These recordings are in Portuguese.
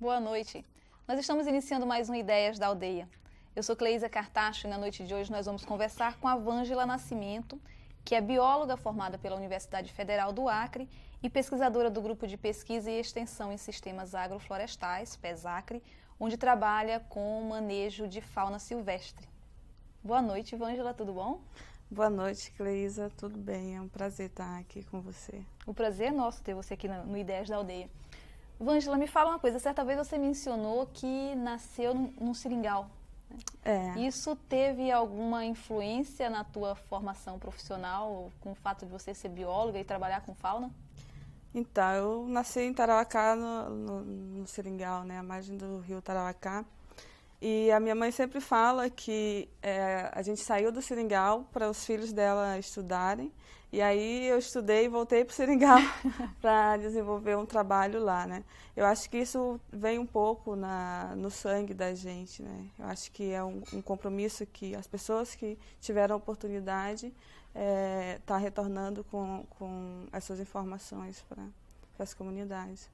Boa noite. Nós estamos iniciando mais um Ideias da Aldeia. Eu sou Cleísa Cartacho e na noite de hoje nós vamos conversar com a Vângela Nascimento, que é bióloga formada pela Universidade Federal do Acre e pesquisadora do Grupo de Pesquisa e Extensão em Sistemas Agroflorestais, PESACRE, onde trabalha com o manejo de fauna silvestre. Boa noite, Vângela, tudo bom? Boa noite, Cleísa, tudo bem? É um prazer estar aqui com você. O prazer é nosso ter você aqui no Ideias da Aldeia. Vângela, me fala uma coisa, certa vez você mencionou que nasceu num seringal. Né? Isso teve alguma influência na tua formação profissional, com o fato de você ser bióloga e trabalhar com fauna? Então, eu nasci em Tarauacá, no Seringal, né, à margem do rio Tarauacá. E a minha mãe sempre fala que a gente saiu do Seringal para os filhos dela estudarem. E aí eu estudei e voltei para o Seringal para desenvolver um trabalho lá, né? Eu acho que isso vem um pouco no sangue da gente, né? Eu acho que é um compromisso que as pessoas que tiveram a oportunidade tá retornando com essas informações para as comunidades.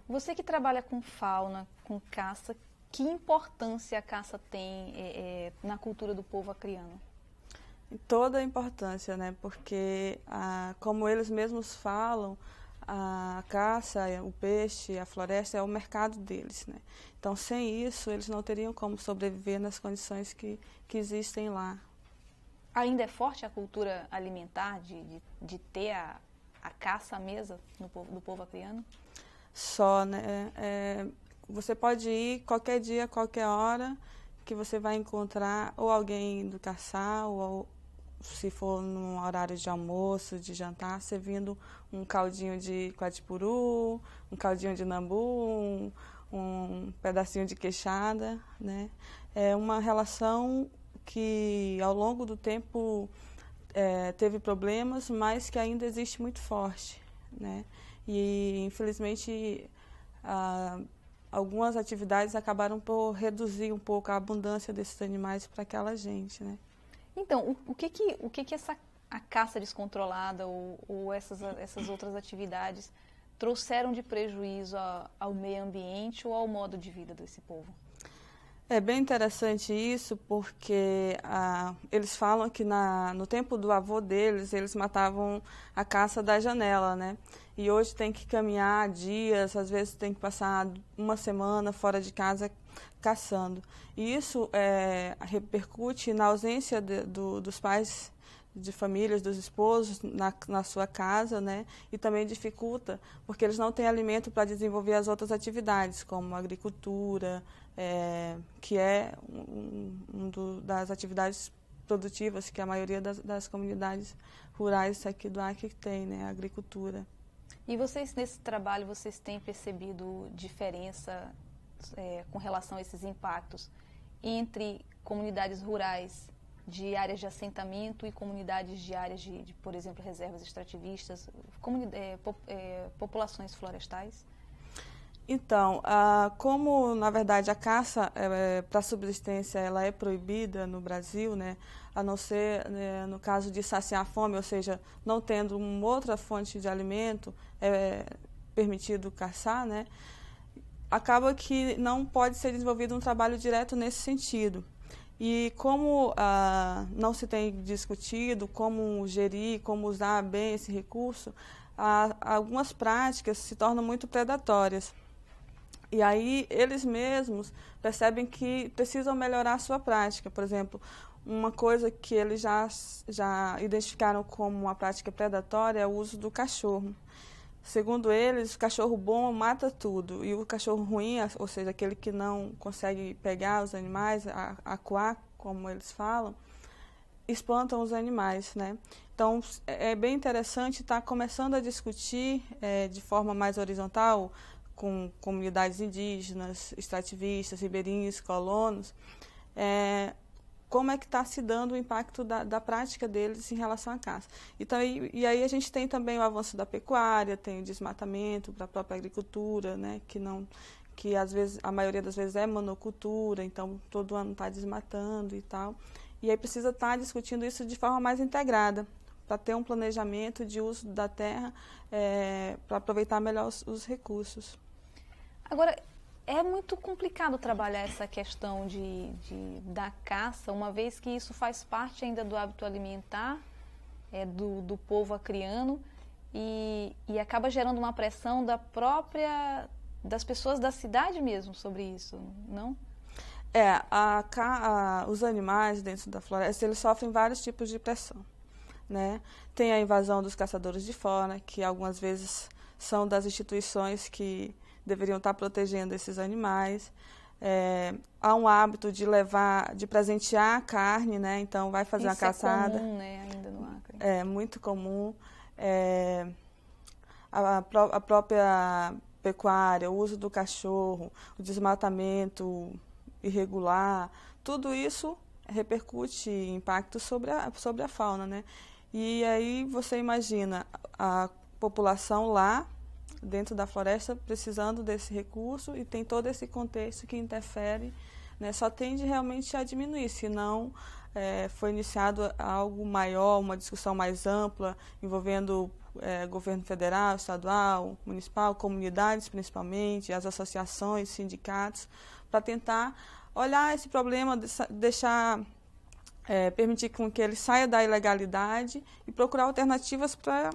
Você que trabalha com fauna, com caça, que importância a caça tem na cultura do povo acreano? Toda a importância, né? Porque, como eles mesmos falam, a caça, o peixe, a floresta é o mercado deles, né? Então, sem isso, eles não teriam como sobreviver nas condições que existem lá. Ainda é forte a cultura alimentar de ter a caça à mesa do povo acreano? Só, né? Você pode ir qualquer dia, qualquer hora, que você vai encontrar ou alguém indo caçar, ou se for num horário de almoço, de jantar, servindo um caldinho de quatipuru, um caldinho de nambu, um pedacinho de queixada, né? É uma relação que ao longo do tempo teve problemas, mas que ainda existe muito forte, né? E infelizmente algumas atividades acabaram por reduzir um pouco a abundância desses animais para aquela gente, né? Então, o que a caça descontrolada ou essas outras atividades trouxeram de prejuízo ao meio ambiente ou ao modo de vida desse povo? É bem interessante isso, porque eles falam que no tempo do avô deles, eles matavam a caça da janela, né? E hoje tem que caminhar dias, às vezes tem que passar uma semana fora de casa caçando. E isso repercute na ausência dos pais de famílias, dos esposos na sua casa, né? E também dificulta, porque eles não têm alimento para desenvolver as outras atividades, como a agricultura, que é das atividades produtivas que a maioria das comunidades rurais aqui do Acre tem, né? A agricultura. E vocês, nesse trabalho, vocês têm percebido diferença com relação a esses impactos entre comunidades rurais de áreas de assentamento e comunidades de áreas por exemplo, reservas extrativistas, populações florestais? Então, como na verdade a caça para subsistência ela é proibida no Brasil, né, a não ser no caso de saciar a fome, ou seja, não tendo uma outra fonte de alimento, é permitido caçar, né, acaba que não pode ser desenvolvido um trabalho direto nesse sentido. E como não se tem discutido como gerir, como usar bem esse recurso, algumas práticas se tornam muito predatórias. E aí eles mesmos percebem que precisam melhorar a sua prática. Por exemplo, uma coisa que eles já identificaram como uma prática predatória é o uso do cachorro. Segundo eles, o cachorro bom mata tudo e o cachorro ruim, ou seja, aquele que não consegue pegar os animais, acuar, como eles falam, espantam os animais, né? Então, é bem interessante estar começando a discutir de forma mais horizontal com comunidades indígenas, extrativistas, ribeirinhos, colonos, como é que está se dando o impacto da prática deles em relação à caça. E aí a gente tem também o avanço da pecuária, tem o desmatamento da própria agricultura, né, que às vezes, a maioria das vezes é monocultura, então todo ano está desmatando e tal. E aí precisa estar discutindo isso de forma mais integrada, para ter um planejamento de uso da terra para aproveitar melhor os recursos. Agora, É muito complicado trabalhar essa questão da caça, uma vez que isso faz parte ainda do hábito alimentar do povo acriano e acaba gerando uma pressão das pessoas da cidade mesmo sobre isso, não? Os animais dentro da floresta, eles sofrem vários tipos de pressão, né? Tem a invasão dos caçadores de fora, que algumas vezes são das instituições que deveriam estar protegendo esses animais. Há um hábito de presentear a carne, né? Então vai fazer uma caçada. Isso é comum, né? Ainda no Acre. É muito comum. A própria pecuária, o uso do cachorro, o desmatamento irregular, tudo isso repercute impacto sobre a fauna, né? E aí você imagina a população lá dentro da floresta precisando desse recurso e tem todo esse contexto que interfere, né? Só tende realmente a diminuir, senão foi iniciado algo maior, uma discussão mais ampla, envolvendo governo federal, estadual, municipal, comunidades principalmente, as associações, sindicatos, para tentar olhar esse problema, permitir com que ele saia da ilegalidade e procurar alternativas para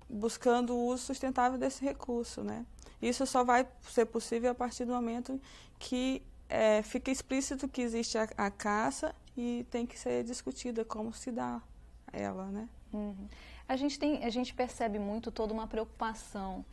buscando o uso sustentável desse recurso, né? Isso só vai ser possível a partir do momento que fica explícito que existe a caça e tem que ser discutida como se dá ela, né? Uhum. A gente percebe muito toda uma preocupação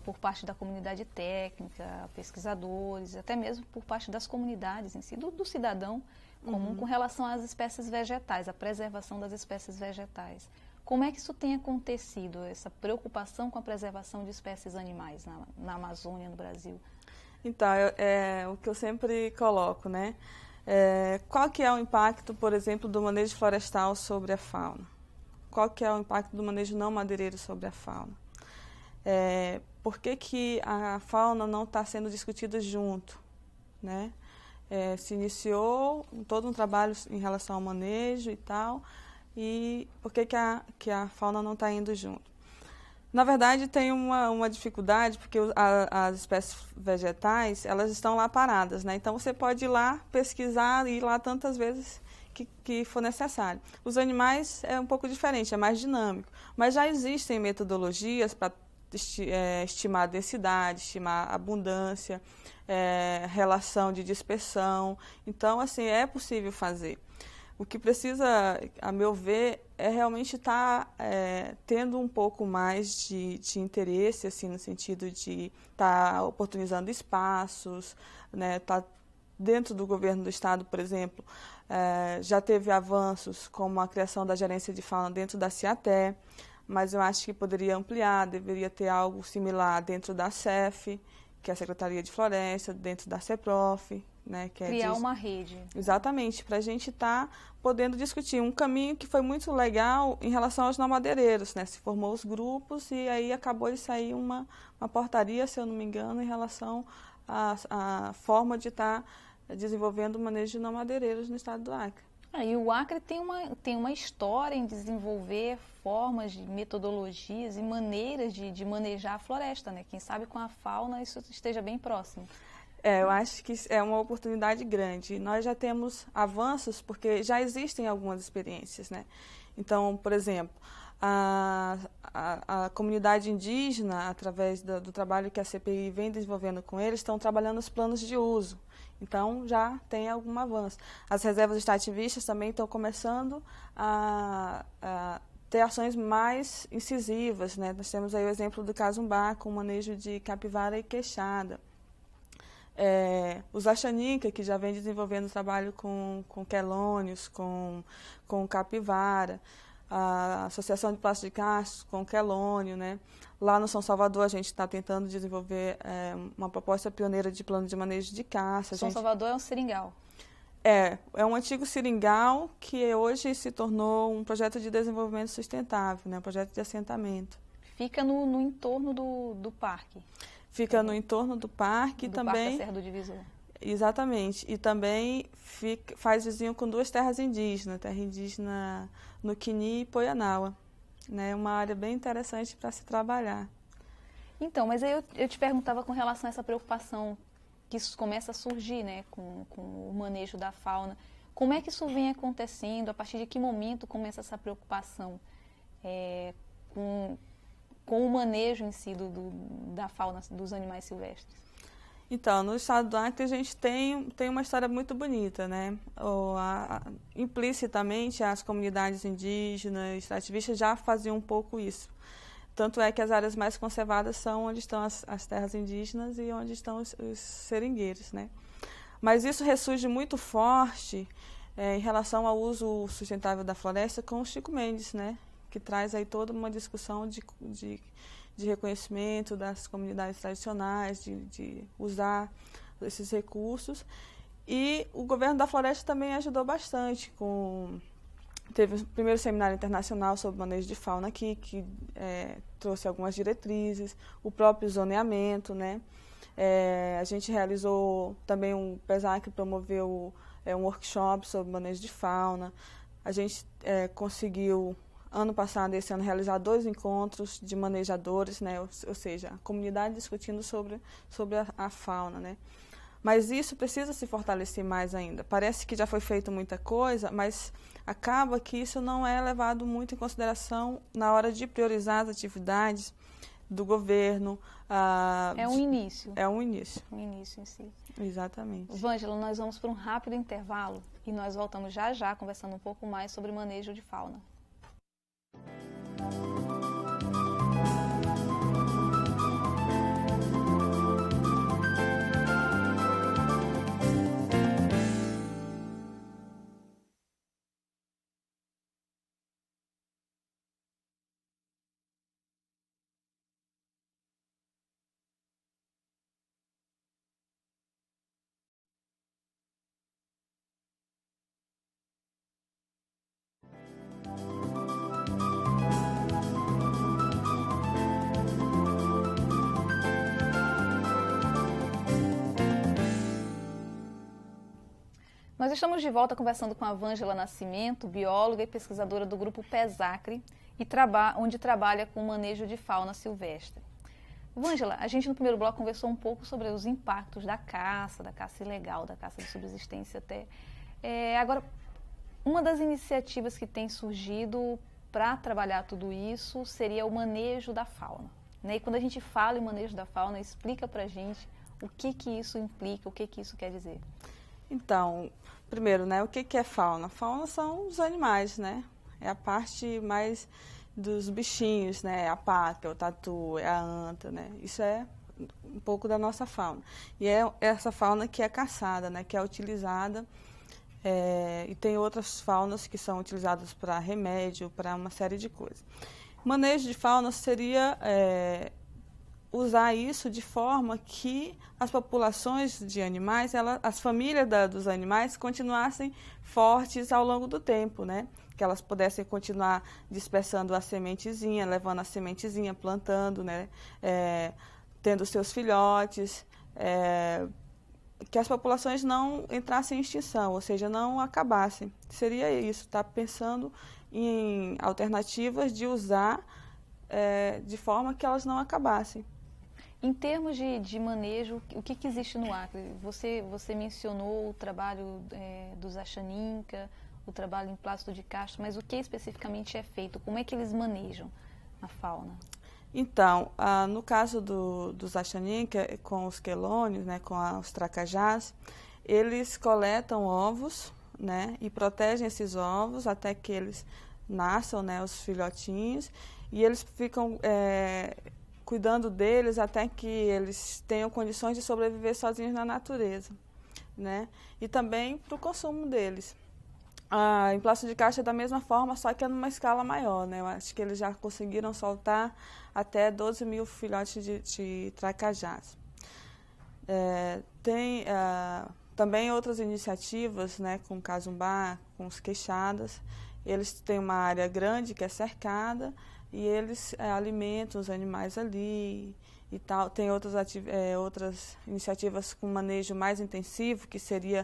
por parte da comunidade técnica, pesquisadores, até mesmo por parte das comunidades em si, do cidadão comum com relação às espécies vegetais, a preservação das espécies vegetais. Como é que isso tem acontecido, essa preocupação com a preservação de espécies animais na Amazônia, no Brasil? Então, o que eu sempre coloco, né? Qual que é o impacto, por exemplo, do manejo florestal sobre a fauna? Qual que é o impacto do manejo não madeireiro sobre a fauna? Por que a fauna não está sendo discutida junto, né? Se iniciou todo um trabalho em relação ao manejo e tal, e por que a fauna não está indo junto? Na verdade, tem uma dificuldade, porque as espécies vegetais, elas estão lá paradas, né? Então, você pode ir lá pesquisar e ir lá tantas vezes que for necessário. Os animais é um pouco diferente, é mais dinâmico, mas já existem metodologias para estimar a densidade, estimar a abundância, relação de dispersão. Então, assim, é possível fazer. O que precisa, a meu ver, é realmente estar tendo um pouco mais de interesse, assim, no sentido de estar oportunizando espaços, né, tá dentro do governo do estado, por exemplo, já teve avanços como a criação da gerência de fauna dentro da CIATE, mas eu acho que poderia ampliar, deveria ter algo similar dentro da CEF, que é a Secretaria de Floresta, dentro da CEPROF, né, que criar uma rede. Exatamente, para a gente estar podendo discutir um caminho que foi muito legal em relação aos não madeireiros, né? Se formou os grupos e aí acabou de sair uma portaria, se eu não me engano, em relação à forma de estar desenvolvendo o manejo de não madeireiros no estado do Acre. E o Acre tem uma história em desenvolver formas, de metodologias e maneiras de manejar a floresta, né? Quem sabe com a fauna isso esteja bem próximo. Eu acho que é uma oportunidade grande. Nós já temos avanços porque já existem algumas experiências, né? Então, por exemplo, a comunidade indígena, através do trabalho que a CPI vem desenvolvendo com eles, estão trabalhando os planos de uso. Então, já tem algum avanço. As reservas extrativistas também estão começando a ter ações mais incisivas, né? Nós temos aí o exemplo do Casumbá, com o manejo de capivara e queixada. Os Axaninca, que já vem desenvolvendo trabalho com quelônios, com capivara, a Associação de Plástico de Castro com quelônio, né? Lá no São Salvador a gente está tentando desenvolver uma proposta pioneira de plano de manejo de caça. São Salvador é um seringal. É um antigo seringal que hoje se tornou um projeto de desenvolvimento sustentável, né? Um projeto de assentamento. Fica no entorno do parque. Fica no entorno do parque do também. Parque da Serra do Divisor. Exatamente. E também faz vizinho com duas terras indígenas, terra indígena no Quini e Poianaua. Né? Uma área bem interessante para se trabalhar. Então, mas aí eu te perguntava com relação a essa preocupação que isso começa a surgir, né, com o manejo da fauna. Como é que isso vem acontecendo? A partir de que momento começa essa preocupação com o manejo em si da fauna, dos animais silvestres? Então, no estado do Acre a gente tem uma história muito bonita, né? Implicitamente as comunidades indígenas, ativistas já faziam um pouco isso. Tanto é que as áreas mais conservadas são onde estão as terras indígenas e onde estão os seringueiros, né? Mas isso ressurge muito forte em relação ao uso sustentável da floresta com o Chico Mendes, né? Que traz aí toda uma discussão de reconhecimento das comunidades tradicionais, de usar esses recursos. E o governo da floresta também ajudou bastante teve o primeiro seminário internacional sobre manejo de fauna aqui, que trouxe algumas diretrizes, o próprio zoneamento, né? A gente realizou também o PESAC promoveu um workshop sobre manejo de fauna. A gente conseguiu, ano passado, esse ano, realizar 2 encontros de manejadores, né? Ou seja, a comunidade discutindo sobre a fauna, né? Mas isso precisa se fortalecer mais ainda. Parece que já foi feito muita coisa, mas acaba que isso não é levado muito em consideração na hora de priorizar as atividades do governo. É um início. É um início. Um início em si. Exatamente. Vângela, nós vamos para um rápido intervalo e nós voltamos já já conversando um pouco mais sobre manejo de fauna. Nós estamos de volta conversando com a Vângela Nascimento, bióloga e pesquisadora do grupo PESACRE, onde trabalha com o manejo de fauna silvestre. Vângela, a gente no primeiro bloco conversou um pouco sobre os impactos da caça ilegal, da caça de subsistência até. Agora, uma das iniciativas que tem surgido para trabalhar tudo isso seria o manejo da fauna, né? E quando a gente fala em manejo da fauna, explica para a gente o que isso implica, o que isso quer dizer. Então, primeiro, né, o que é fauna? Fauna são os animais, né? É a parte mais dos bichinhos, né? A paca, o tatu, a anta, né? Isso é um pouco da nossa fauna. E é essa fauna que é caçada, né? Que é utilizada. E tem outras faunas que são utilizadas para remédio, para uma série de coisas. Manejo de fauna seria usar isso de forma que as populações de animais, as famílias dos animais continuassem fortes ao longo do tempo, né? Que elas pudessem continuar dispersando a sementezinha, levando a sementezinha, plantando, né? Tendo seus filhotes, que as populações não entrassem em extinção, ou seja, não acabassem. Seria isso, tá pensando em alternativas de usar de forma que elas não acabassem. Em termos de manejo, o que existe no Acre? Você mencionou o trabalho dos Axaninca, o trabalho em Plácido de Castro, mas o que especificamente é feito? Como é que eles manejam a fauna? Então, no caso dos Axaninca, com os quelônios, né, com os tracajás, eles coletam ovos, né, e protegem esses ovos até que eles nasçam, né, os filhotinhos, e eles ficam cuidando deles até que eles tenham condições de sobreviver sozinhos na natureza, né? E também para o consumo deles. Em Plácido de Castro é da mesma forma, só que é numa escala maior, né? Eu acho que eles já conseguiram soltar até 12 mil filhotes de tracajás. Tem também outras iniciativas, né, com Casumbá, com os queixadas. Eles têm uma área grande que é cercada, e eles alimentam os animais ali e tal. Tem outras iniciativas com manejo mais intensivo, que seria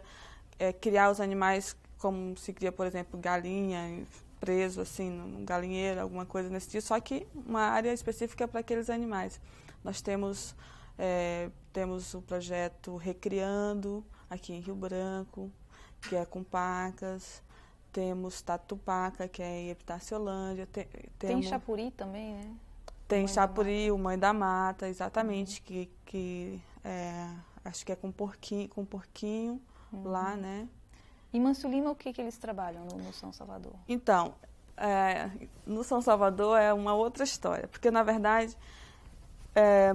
criar os animais como se cria, por exemplo, galinha, preso, assim, num galinheiro, alguma coisa nesse tipo, só que uma área específica para aqueles animais. Nós temos o projeto Recriando, aqui em Rio Branco, que é com pacas. Temos Tatupaca, que é em Epitáciolândia. Tem Chapuri também, né? Tem Chapuri, o Mãe da Mata, exatamente, acho que é com porquinho lá, né? Em Mâncio Lima, o que eles trabalham no São Salvador? Então, no São Salvador é uma outra história, porque, na verdade,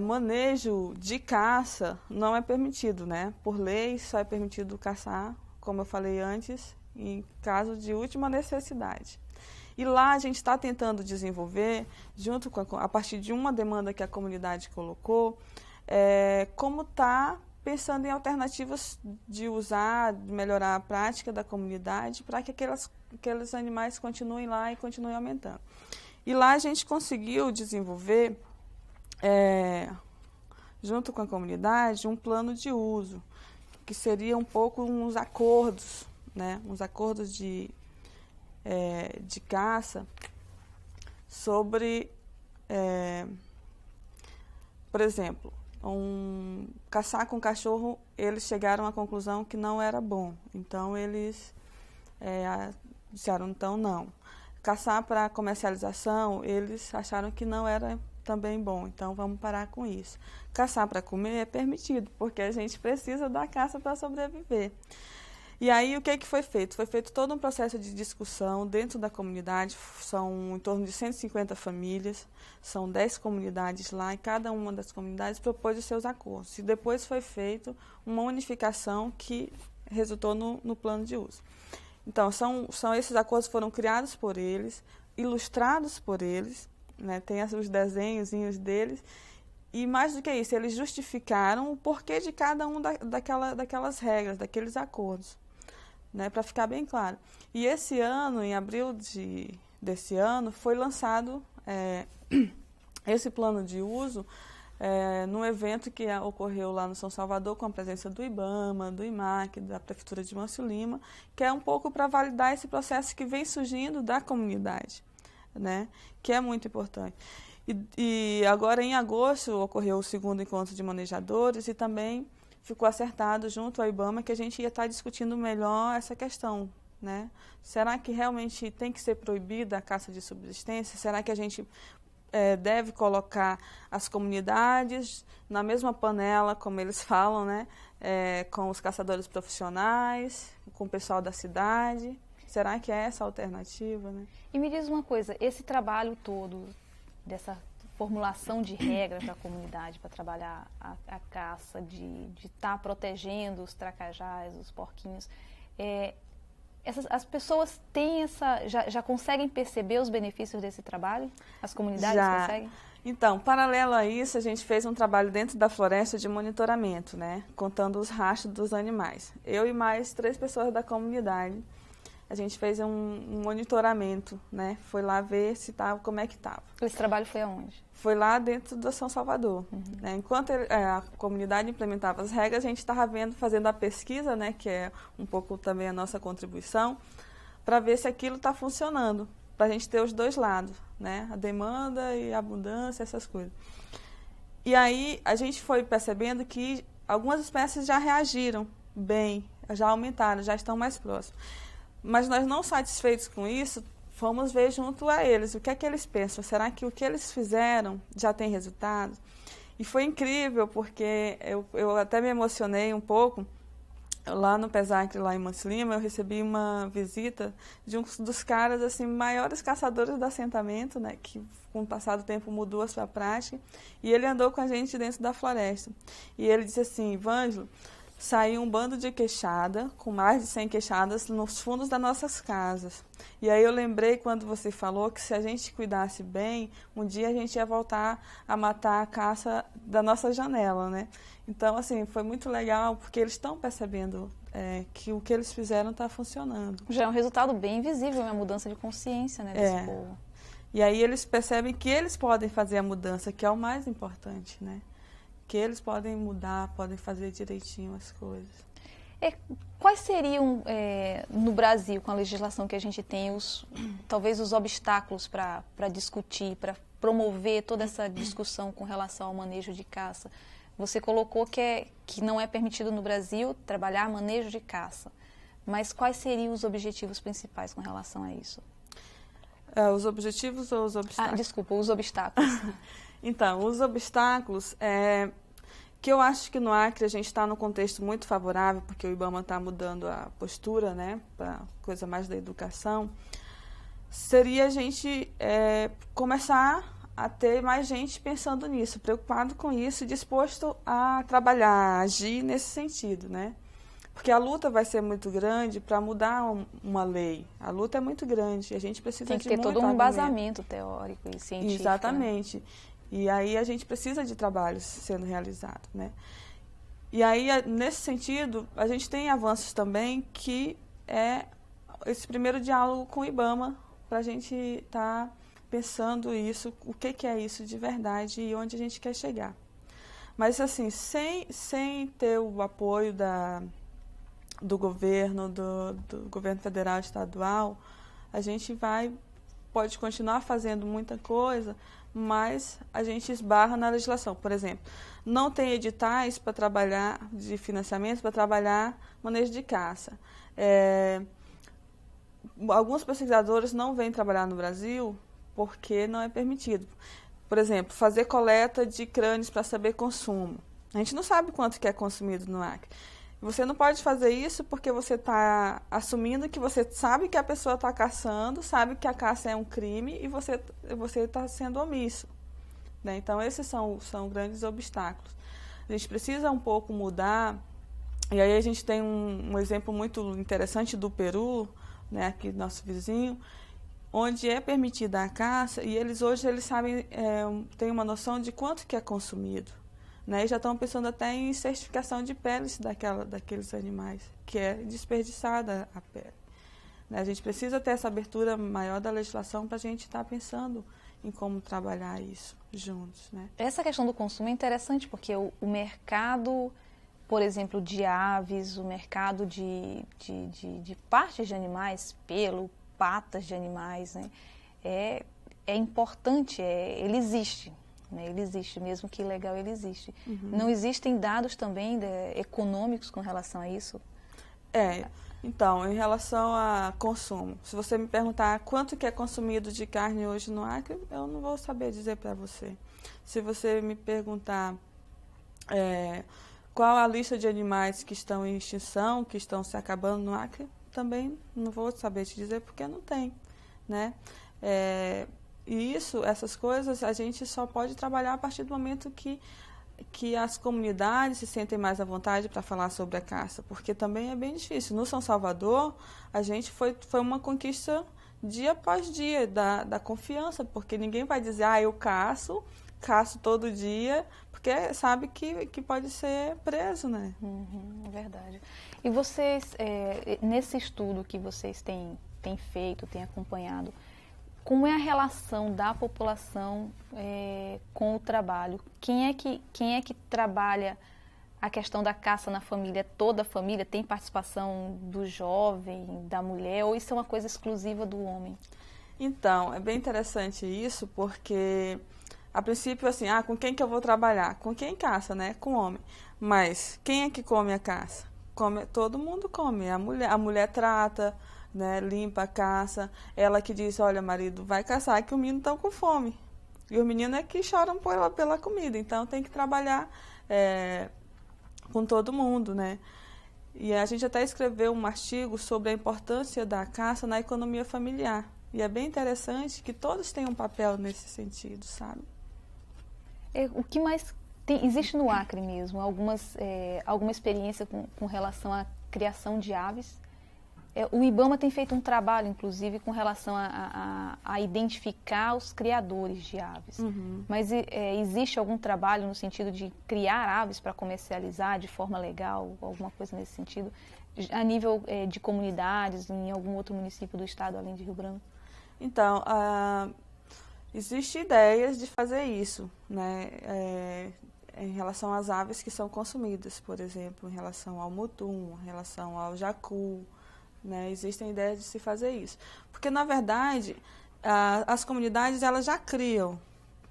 manejo de caça não é permitido, né? Por lei, só é permitido caçar, como eu falei antes, em caso de última necessidade. E lá a gente está tentando desenvolver, junto com a partir de uma demanda que a comunidade colocou, como está pensando em alternativas de usar, de melhorar a prática da comunidade para que aqueles animais continuem lá e continuem aumentando. E lá a gente conseguiu desenvolver, junto com a comunidade, um plano de uso, que seria um pouco uns acordos, né? Uns acordos de caça sobre, por exemplo, caçar com cachorro, eles chegaram à conclusão que não era bom. Então, eles disseram, então, não. Caçar para comercialização, eles acharam que não era também bom. Então, vamos parar com isso. Caçar para comer é permitido, porque a gente precisa da caça para sobreviver. E aí, o que foi feito? Foi feito todo um processo de discussão dentro da comunidade, são em torno de 150 famílias, são 10 comunidades lá, e cada uma das comunidades propôs os seus acordos. E depois foi feita uma unificação que resultou no plano de uso. Então, esses acordos foram criados por eles, ilustrados por eles, né, tem os desenhozinhos deles, e mais do que isso, eles justificaram o porquê de cada um daquelas regras, daqueles acordos, né, para ficar bem claro. E esse ano, em abril desse ano, foi lançado esse plano de uso num evento que ocorreu lá no São Salvador, com a presença do IBAMA, do IMAC, da Prefeitura de Mâncio Lima, que é um pouco para validar esse processo que vem surgindo da comunidade, né, que é muito importante. E agora, em agosto, ocorreu o segundo encontro de manejadores e também ficou acertado junto ao IBAMA que a gente ia estar discutindo melhor essa questão, né? Será que realmente tem que ser proibida a caça de subsistência? Será que a gente deve colocar as comunidades na mesma panela, como eles falam, né? Com os caçadores profissionais, com o pessoal da cidade? Será que é essa a alternativa, né? E me diz uma coisa, esse trabalho todo, dessa formulação de regras da comunidade para trabalhar a caça, de estar protegendo os tracajás, os porquinhos, as pessoas têm já conseguem perceber os benefícios desse trabalho? As comunidades conseguem? Então, paralelo a isso, a gente fez um trabalho dentro da floresta de monitoramento, né? Contando os rastros dos animais. Eu e mais 3 pessoas da comunidade. A gente fez um monitoramento, né? Foi lá ver como é que estava. Esse trabalho foi aonde? Foi lá dentro do São Salvador. Né? Enquanto a comunidade implementava as regras, a gente estava fazendo a pesquisa, né? Que é um pouco também a nossa contribuição, para ver se aquilo está funcionando, para a gente ter os dois lados, né? A demanda e a abundância, essas coisas. E aí a gente foi percebendo que algumas espécies já reagiram bem, já aumentaram, já estão mais próximas. Mas nós, não satisfeitos com isso, fomos ver junto a eles o que é que eles pensam. Será que o que eles fizeram já tem resultado? E foi incrível, porque eu até me emocionei um pouco. Lá no PESAC, lá em Mâncio Lima, eu recebi uma visita de um dos caras assim, maiores caçadores do assentamento, né, que com o passar do tempo mudou a sua prática. E ele andou com a gente dentro da floresta. E ele disse assim, Vângelo, saiu um bando de queixada, com mais de 100 queixadas, nos fundos das nossas casas. E aí eu lembrei quando você falou que se a gente cuidasse bem, um dia a gente ia voltar a matar a caça da nossa janela, né? Então, assim, foi muito legal, porque eles estão percebendo que o que eles fizeram está funcionando. Já é um resultado bem visível, uma mudança de consciência, né, desse povo. E aí eles percebem que eles podem fazer a mudança, que é o mais importante, né? Que eles podem mudar, podem fazer direitinho as coisas. Quais seriam, no Brasil, com a legislação que a gente tem, talvez os obstáculos para discutir, para promover toda essa discussão com relação ao manejo de caça? Você colocou que não é permitido no Brasil trabalhar manejo de caça, mas quais seriam os objetivos principais com relação a isso? Os objetivos ou os obstáculos? Desculpa, os obstáculos. Então, os obstáculos, que eu acho que no Acre a gente está num contexto muito favorável, porque o IBAMA está mudando a postura, né, para coisa mais da educação, seria a gente começar a ter mais gente pensando nisso, preocupado com isso, disposto a trabalhar, a agir nesse sentido, né? Porque a luta vai ser muito grande para mudar uma lei. A luta é muito grande e a gente precisa de muito Tem que ter todo um embasamento teórico e científico. Exatamente. Né? E aí a gente precisa de trabalhos sendo realizados, né? E aí, nesse sentido, a gente tem avanços também que é esse primeiro diálogo com o IBAMA, para a gente estar pensando isso, o que é isso de verdade e onde a gente quer chegar. Mas, assim, sem ter o apoio do governo, do governo federal e estadual, a gente pode continuar fazendo muita coisa, mas a gente esbarra na legislação. Por exemplo, não tem editais para trabalhar, de financiamento, para trabalhar manejo de caça. Alguns pesquisadores não vêm trabalhar no Brasil porque não é permitido. Por exemplo, fazer coleta de crânios para saber consumo. A gente não sabe quanto que é consumido no Acre. Você não pode fazer isso porque você está assumindo que você sabe que a pessoa está caçando, sabe que a caça é um crime e você está sendo omisso. Né? Então, esses são grandes obstáculos. A gente precisa um pouco mudar, e aí a gente tem um exemplo muito interessante do Peru, né, aqui nosso vizinho, onde é permitida a caça e hoje eles sabem, têm uma noção de quanto que é consumido. Né, e já estão pensando até em certificação de peles daqueles animais, que é desperdiçada a pele. Né, a gente precisa ter essa abertura maior da legislação para a gente estar pensando em como trabalhar isso juntos. Né? Essa questão do consumo é interessante, porque o mercado, por exemplo, de aves, o mercado de partes de animais, pelo, patas de animais, né, é importante, ele existe. Ele existe, mesmo que ilegal, ele existe. Uhum. Não existem dados também econômicos com relação a isso? Então, em relação a consumo, se você me perguntar quanto que é consumido de carne hoje no Acre, eu não vou saber dizer para você. Se você me perguntar qual a lista de animais que estão em extinção, que estão se acabando no Acre, também não vou saber te dizer porque não tem, né? E essas coisas, a gente só pode trabalhar a partir do momento que as comunidades se sentem mais à vontade para falar sobre a caça, porque também é bem difícil. No São Salvador, a gente foi uma conquista dia após dia da confiança, porque ninguém vai dizer, eu caço todo dia, porque sabe que pode ser preso, né? É verdade. E vocês, nesse estudo que vocês têm feito, têm acompanhado, como é a relação da população com o trabalho? Quem é que trabalha a questão da caça na família? Toda a família tem participação do jovem, da mulher, ou isso é uma coisa exclusiva do homem? Então, é bem interessante isso, porque a princípio, assim, com quem que eu vou trabalhar? Com quem caça, né? Com o homem. Mas quem é que come a caça? Todo mundo come. A mulher trata, né, limpa a caça, ela que diz, olha, marido, vai caçar que os meninos estão com fome. E os meninos é que choram pela comida, então tem que trabalhar com todo mundo, né? E a gente até escreveu um artigo sobre a importância da caça na economia familiar. E é bem interessante que todos têm um papel nesse sentido, sabe? O que mais existe no Acre mesmo? Alguma experiência com relação à criação de aves? O IBAMA tem feito um trabalho, inclusive, com relação a identificar os criadores de aves. Uhum. Mas existe algum trabalho no sentido de criar aves para comercializar de forma legal, alguma coisa nesse sentido, a nível de comunidades, em algum outro município do estado, além de Rio Branco? Então, existem ideias de fazer isso, né? em relação às aves que são consumidas, por exemplo, em relação ao mutum, em relação ao jacu, né? Existem ideias de se fazer isso. Porque, na verdade, as comunidades elas já criam,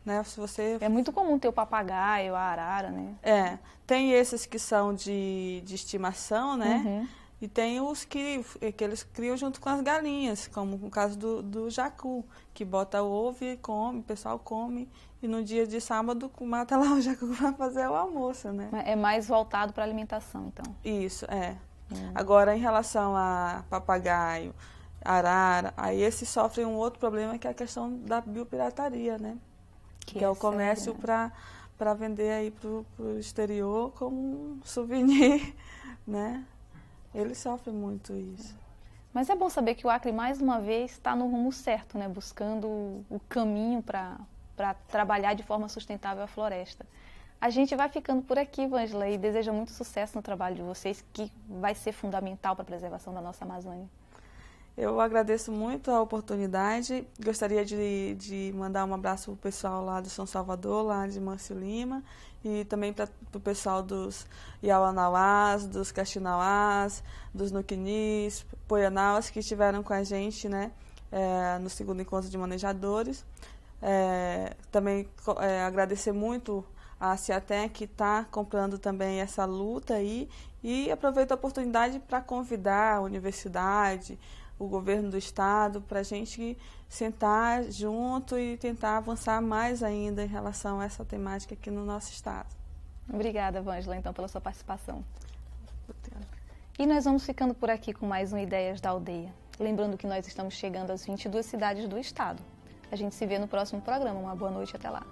né? Se você... É muito comum ter o papagaio, a arara, né? Tem esses que são de estimação, né? Uhum. E tem os que eles criam junto com as galinhas, como no caso do jacu, que bota o ovo e come, o pessoal come, e no dia de sábado mata lá o jacu para fazer o almoço, né? É mais voltado para a alimentação, então. Isso, Agora, em relação a papagaio, arara, aí esses sofrem um outro problema, que é a questão da biopirataria, né? Que é o comércio para vender aí pro exterior como um souvenir, né? Eles sofrem muito isso. Mas é bom saber que o Acre, mais uma vez, está no rumo certo, né? Buscando o caminho para trabalhar de forma sustentável a floresta. A gente vai ficando por aqui, Vângela, e deseja muito sucesso no trabalho de vocês, que vai ser fundamental para a preservação da nossa Amazônia. Eu agradeço muito a oportunidade. Gostaria de mandar um abraço para o pessoal lá do São Salvador, lá de Mâncio Lima, e também para o pessoal dos Iauanauás, dos Caxinauás, dos Nuquinis, Poianauás, que estiveram com a gente, né, no segundo encontro de manejadores. Também agradecer muito a Ciatec, que está comprando também essa luta aí, e aproveito a oportunidade para convidar a universidade, o governo do estado, para a gente sentar junto e tentar avançar mais ainda em relação a essa temática aqui no nosso estado. Obrigada, Vângela, então, pela sua participação. E nós vamos ficando por aqui com mais um Ideias da Aldeia. Lembrando que nós estamos chegando às 22 cidades do estado. A gente se vê no próximo programa. Uma boa noite, até lá.